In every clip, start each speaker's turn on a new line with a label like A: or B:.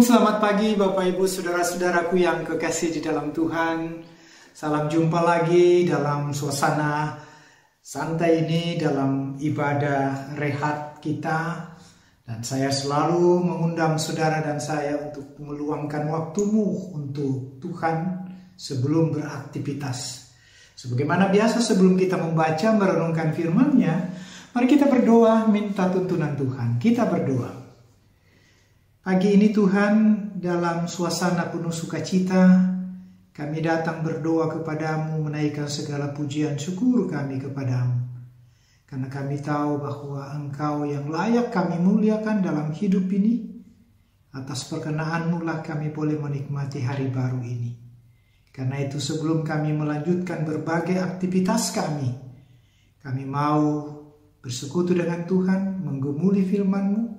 A: selamat pagi Bapak Ibu Saudara-saudaraku yang kekasih di dalam Tuhan. Salam jumpa lagi dalam suasana santai ini dalam ibadah rehat kita. Dan saya selalu mengundang saudara dan saya untuk meluangkan waktumu untuk Tuhan sebelum beraktivitas. Sebagaimana biasa sebelum kita membaca merenungkan firman-Nya, mari kita berdoa minta tuntunan Tuhan. Kita berdoa. Pagi ini Tuhan, dalam suasana penuh sukacita, kami datang berdoa kepadamu, menaikkan segala pujian syukur kami kepadamu. Karena kami tahu bahwa Engkau yang layak kami muliakan dalam hidup ini. Atas perkenaanmu lah kami boleh menikmati hari baru ini. Karena itu sebelum kami melanjutkan berbagai aktivitas kami mau bersekutu dengan Tuhan, menggumuli firman-Mu,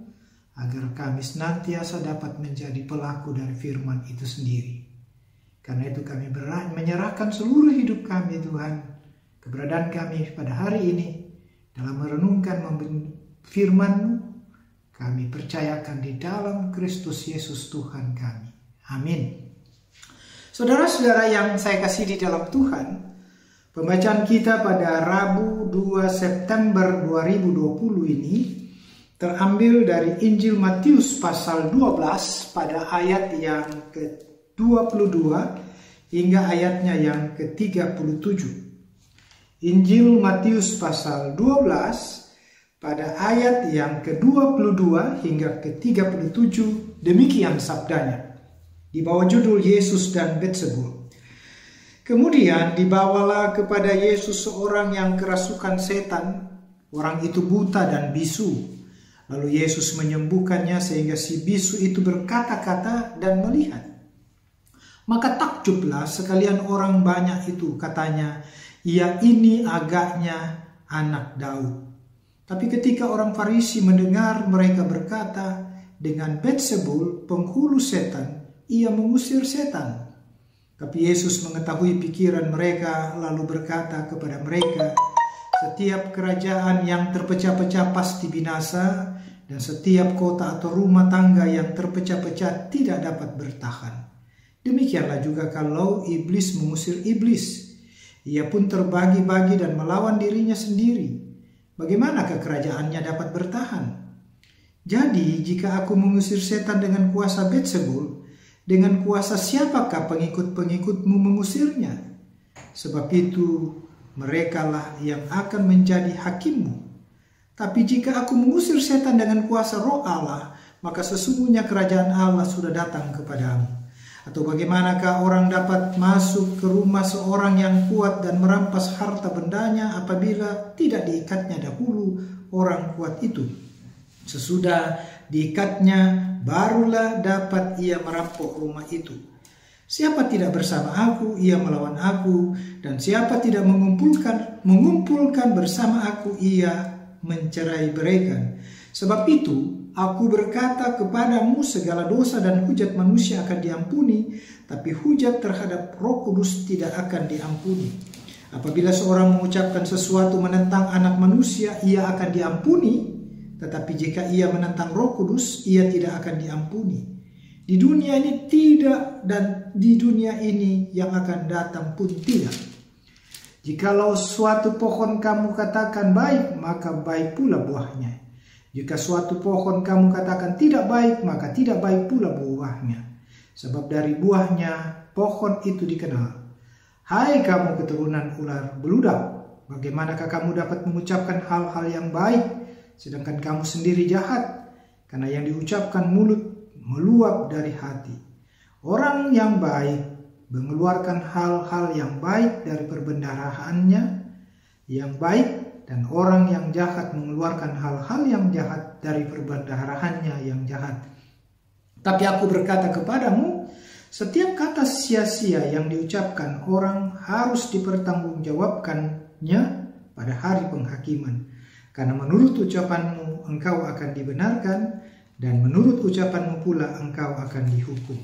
A: agar kami senantiasa dapat menjadi pelaku dari firman itu sendiri. Karena itu kami menyerahkan seluruh hidup kami Tuhan, keberadaan kami pada hari ini, dalam merenungkan firman-Mu, kami percayakan di dalam Kristus Yesus Tuhan kami. Amin. Saudara-saudara yang saya kasih di dalam Tuhan, pembacaan kita pada Rabu 2 September 2020 ini terambil dari Injil Matius pasal 12 pada ayat yang ke-22 hingga ayatnya yang ke-37. Injil Matius pasal 12 pada ayat yang ke-22 hingga ke-37, demikian sabdanya. Di bawah judul Yesus dan Beelzebul. Kemudian dibawalah kepada Yesus seorang yang kerasukan setan. Orang itu buta dan bisu. Lalu Yesus menyembuhkannya sehingga si bisu itu berkata-kata dan melihat. Maka takjublah sekalian orang banyak itu, katanya, ia ini agaknya anak Daud. Tapi ketika orang Farisi mendengar mereka berkata, dengan Beelzebul, penghulu setan, ia mengusir setan. Tapi Yesus mengetahui pikiran mereka, lalu berkata kepada mereka, setiap kerajaan yang terpecah-pecah pasti binasa, dan setiap kota atau rumah tangga yang terpecah-pecah tidak dapat bertahan. Demikianlah juga kalau iblis mengusir iblis, ia pun terbagi-bagi dan melawan dirinya sendiri. Bagaimanakah kerajaannya dapat bertahan? Jadi, jika aku mengusir setan dengan kuasa Beelzebul, dengan kuasa siapakah pengikut-pengikutmu mengusirnya? Sebab itu, merekalah yang akan menjadi hakimmu. Tapi jika aku mengusir setan dengan kuasa roh Allah, maka sesungguhnya kerajaan Allah sudah datang kepadamu. Atau bagaimanakah orang dapat masuk ke rumah seorang yang kuat dan merampas harta bendanya apabila tidak diikatnya dahulu orang kuat itu? Sesudah diikatnya, barulah dapat ia merampok rumah itu. Siapa tidak bersama aku, ia melawan aku, dan siapa tidak mengumpulkan bersama aku, ia mencerai-beraikan. Sebab itu aku berkata kepadamu, segala dosa dan hujat manusia akan diampuni, tapi hujat terhadap Roh Kudus tidak akan diampuni. Apabila seorang mengucapkan sesuatu menentang anak manusia, ia akan diampuni, tetapi jika ia menentang Roh Kudus, ia tidak akan diampuni. Di dunia ini tidak, dan di dunia ini yang akan datang pun tidak. Jikalau suatu pohon kamu katakan baik, maka baik pula buahnya. Jika suatu pohon kamu katakan tidak baik, maka tidak baik pula buahnya. Sebab dari buahnya pohon itu dikenal. Hai kamu keturunan ular beludak, bagaimanakah kamu dapat mengucapkan hal-hal yang baik, sedangkan kamu sendiri jahat? Karena yang diucapkan mulut meluap dari hati. Orang yang baik mengeluarkan hal-hal yang baik dari perbendaharaannya yang baik, dan orang yang jahat mengeluarkan hal-hal yang jahat dari perbendaharaannya yang jahat. Tapi aku berkata kepadamu, setiap kata sia-sia yang diucapkan orang harus dipertanggungjawabkannya pada hari penghakiman. Karena menurut ucapanmu engkau akan dibenarkan, dan menurut ucapanmu pula engkau akan dihukum.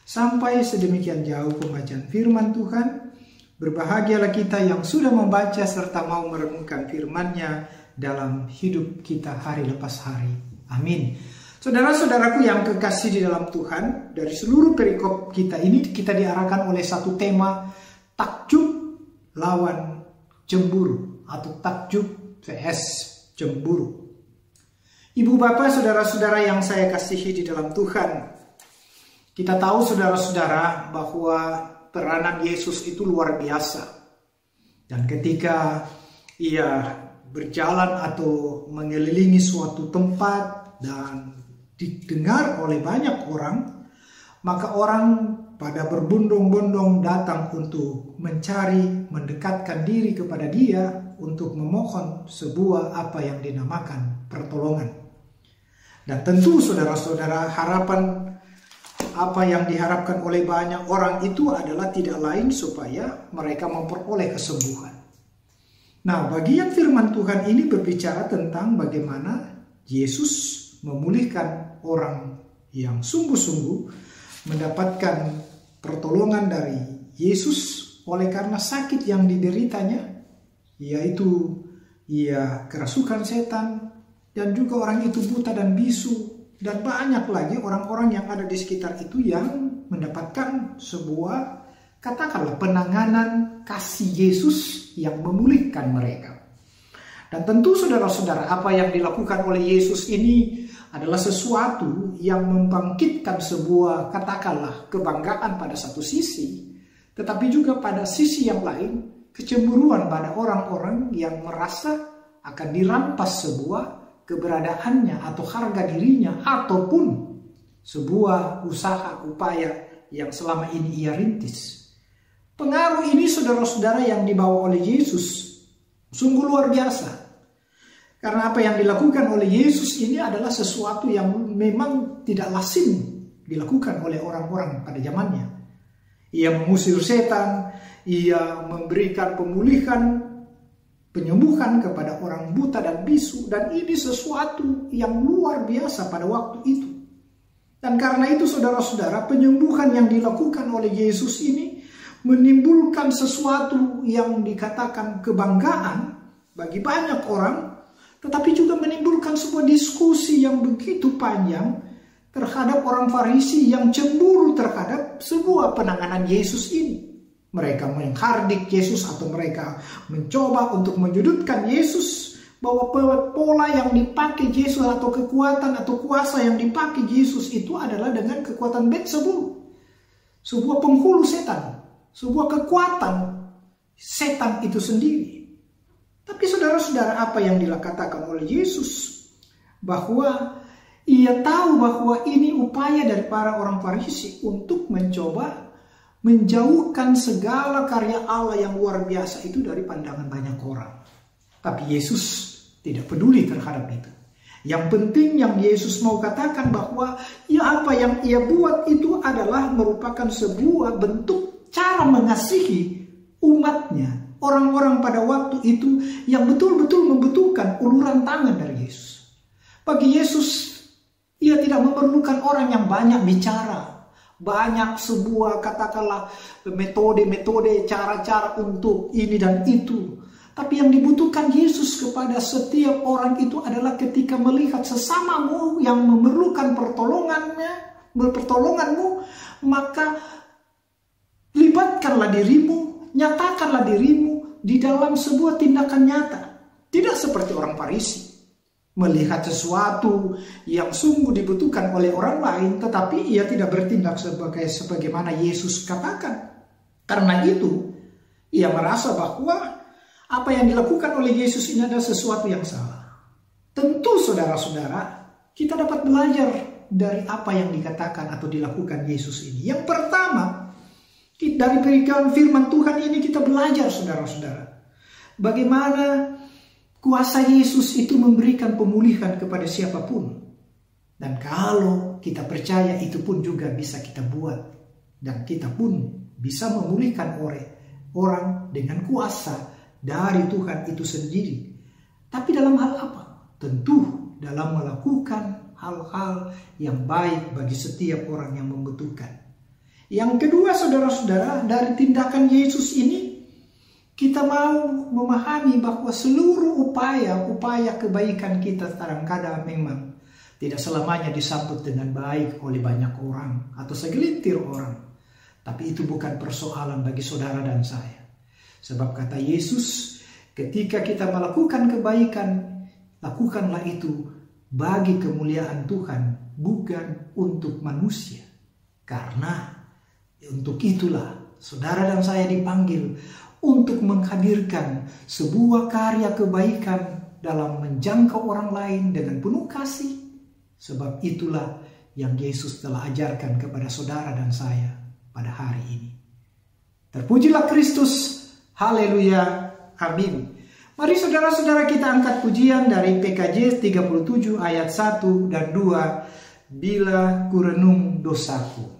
A: Sampai sedemikian jauh pembacaan firman Tuhan. Berbahagialah kita yang sudah membaca serta mau merenungkan firman-Nya dalam hidup kita hari lepas hari. Amin. Saudara-saudaraku yang kekasih di dalam Tuhan, dari seluruh perikop kita ini kita diarahkan oleh satu tema, takjub lawan cemburu atau takjub vs cemburu. Ibu bapak, saudara-saudara yang saya kasihi di dalam Tuhan, kita tahu saudara-saudara bahwa peranan Yesus itu luar biasa. Dan ketika ia berjalan atau mengelilingi suatu tempat dan didengar oleh banyak orang, maka orang pada berbondong-bondong datang untuk mencari, mendekatkan diri kepada dia untuk memohon sebuah apa yang dinamakan pertolongan. Dan tentu saudara-saudara, harapan apa yang diharapkan oleh banyak orang itu adalah tidak lain supaya mereka memperoleh kesembuhan. Nah, bagian firman Tuhan ini berbicara tentang bagaimana Yesus memulihkan orang yang sungguh-sungguh mendapatkan pertolongan dari Yesus oleh karena sakit yang dideritanya, yaitu ia kerasukan setan, dan juga orang itu buta dan bisu, dan banyak lagi orang-orang yang ada di sekitar itu yang mendapatkan sebuah, katakanlah, penanganan kasih Yesus yang memulihkan mereka. Dan tentu saudara-saudara, apa yang dilakukan oleh Yesus ini adalah sesuatu yang membangkitkan sebuah, katakanlah, kebanggaan pada satu sisi, tetapi juga pada sisi yang lain, kecemburuan pada orang-orang yang merasa akan dirampas sebuah keberadaannya atau harga dirinya, ataupun sebuah usaha, upaya yang selama ini ia rintis. Pengaruh ini saudara-saudara yang dibawa oleh Yesus sungguh luar biasa. Karena apa yang dilakukan oleh Yesus ini adalah sesuatu yang memang tidak lazim dilakukan oleh orang-orang pada zamannya. Ia mengusir setan, ia memberikan pemulihan, penyembuhan kepada orang buta dan bisu, dan ini sesuatu yang luar biasa pada waktu itu. Dan karena itu saudara-saudara, penyembuhan yang dilakukan oleh Yesus ini menimbulkan sesuatu yang dikatakan kebanggaan bagi banyak orang, tetapi juga menimbulkan sebuah diskusi yang begitu panjang terhadap orang Farisi yang cemburu terhadap sebuah penanganan Yesus ini. Mereka menghardik Yesus atau mereka mencoba untuk menyudutkan Yesus, bahwa pola yang dipakai Yesus atau kekuatan atau kuasa yang dipakai Yesus itu adalah dengan kekuatan Beelzebul, sebuah penghulu setan, sebuah kekuatan setan itu sendiri. Tapi saudara-saudara, apa yang dikatakan oleh Yesus? Bahwa ia tahu bahwa ini upaya dari para orang Farisi untuk mencoba menjauhkan segala karya Allah yang luar biasa itu dari pandangan banyak orang. Tapi Yesus tidak peduli terhadap itu. Yang penting yang Yesus mau katakan bahwa ya, apa yang ia buat itu adalah merupakan sebuah bentuk cara mengasihi umatnya. Orang-orang pada waktu itu yang betul-betul membutuhkan uluran tangan dari Yesus. Bagi Yesus, ia tidak memerlukan orang yang banyak bicara, banyak sebuah, katakanlah, metode-metode, cara-cara untuk ini dan itu. Tapi yang dibutuhkan Yesus kepada setiap orang itu adalah ketika melihat sesamamu yang memerlukan pertolonganmu, maka libatkanlah dirimu, nyatakanlah dirimu di dalam sebuah tindakan nyata. Tidak seperti orang Farisi, melihat sesuatu yang sungguh dibutuhkan oleh orang lain, tetapi ia tidak bertindak sebagaimana Yesus katakan. Karena itu, ia merasa bahwa apa yang dilakukan oleh Yesus ini adalah sesuatu yang salah. Tentu saudara-saudara, kita dapat belajar dari apa yang dikatakan atau dilakukan Yesus ini. Yang pertama, dari berikan firman Tuhan ini kita belajar saudara-saudara, bagaimana kuasa Yesus itu memberikan pemulihan kepada siapapun. Dan kalau kita percaya, itu pun juga bisa kita buat. Dan kita pun bisa memulihkan orang dengan kuasa dari Tuhan itu sendiri. Tapi dalam hal apa? Tentu dalam melakukan hal-hal yang baik bagi setiap orang yang membutuhkan. Yang kedua saudara-saudara, dari tindakan Yesus ini kita mau memahami bahwa seluruh upaya kebaikan kita kadang-kadang memang tidak selamanya disambut dengan baik oleh banyak orang atau segelintir orang. Tapi itu bukan persoalan bagi saudara dan saya. Sebab kata Yesus, ketika kita melakukan kebaikan, lakukanlah itu bagi kemuliaan Tuhan, bukan untuk manusia. Karena untuk itulah saudara dan saya dipanggil untuk menghadirkan sebuah karya kebaikan dalam menjangkau orang lain dengan penuh kasih. Sebab itulah yang Yesus telah ajarkan kepada saudara dan saya pada hari ini. Terpujilah Kristus. Haleluya. Amin. Mari saudara-saudara kita angkat pujian dari PKJ 37 ayat 1 dan 2. Bila kurenung dosaku.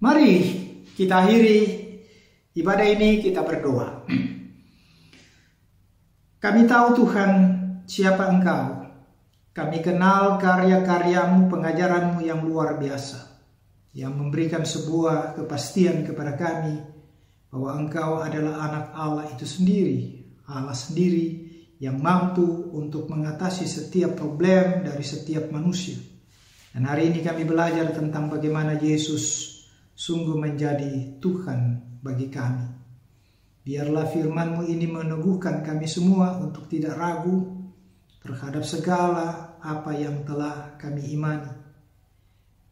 A: Mari kita akhiri ibadah ini, kita berdoa. Kami tahu Tuhan siapa Engkau. Kami kenal karya-karyamu, pengajaranmu yang luar biasa, yang memberikan sebuah kepastian kepada kami bahwa Engkau adalah anak Allah itu sendiri, Allah sendiri yang mampu untuk mengatasi setiap problem dari setiap manusia. Dan hari ini kami belajar tentang bagaimana Yesus sungguh menjadi Tuhan bagi kami. Biarlah firman-Mu ini meneguhkan kami semua untuk tidak ragu, terhadap segala apa yang telah kami imani.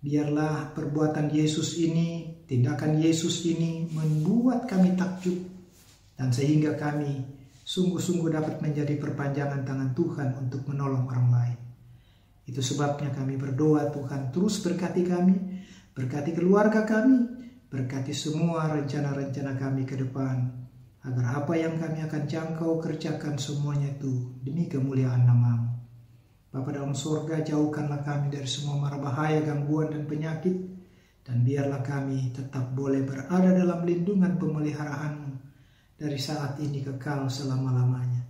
A: Biarlah perbuatan Yesus ini, tindakan Yesus ini membuat kami takjub, dan sehingga kami sungguh-sungguh dapat menjadi perpanjangan tangan Tuhan untuk menolong orang lain. Itu sebabnya kami berdoa, Tuhan terus berkati kami, berkati keluarga kami, berkati semua rencana-rencana kami ke depan, agar apa yang kami akan jangkau kerjakan semuanya itu demi kemuliaan nama-Mu. Bapa dalam sorga, jauhkanlah kami dari semua mara bahaya, gangguan, dan penyakit, dan biarlah kami tetap boleh berada dalam lindungan pemeliharaan-Mu dari saat ini kekal selama-lamanya.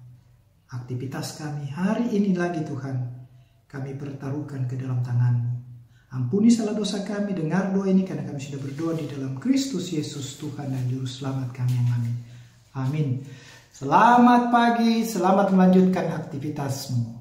A: Aktivitas kami hari ini lagi Tuhan, kami pertaruhkan ke dalam tangan-Mu. Ampuni salah dosa kami, dengar doa ini karena kami sudah berdoa di dalam Kristus Yesus Tuhan dan Juru Selamat kami. Amin. Amin. Selamat pagi, selamat melanjutkan aktivitasmu.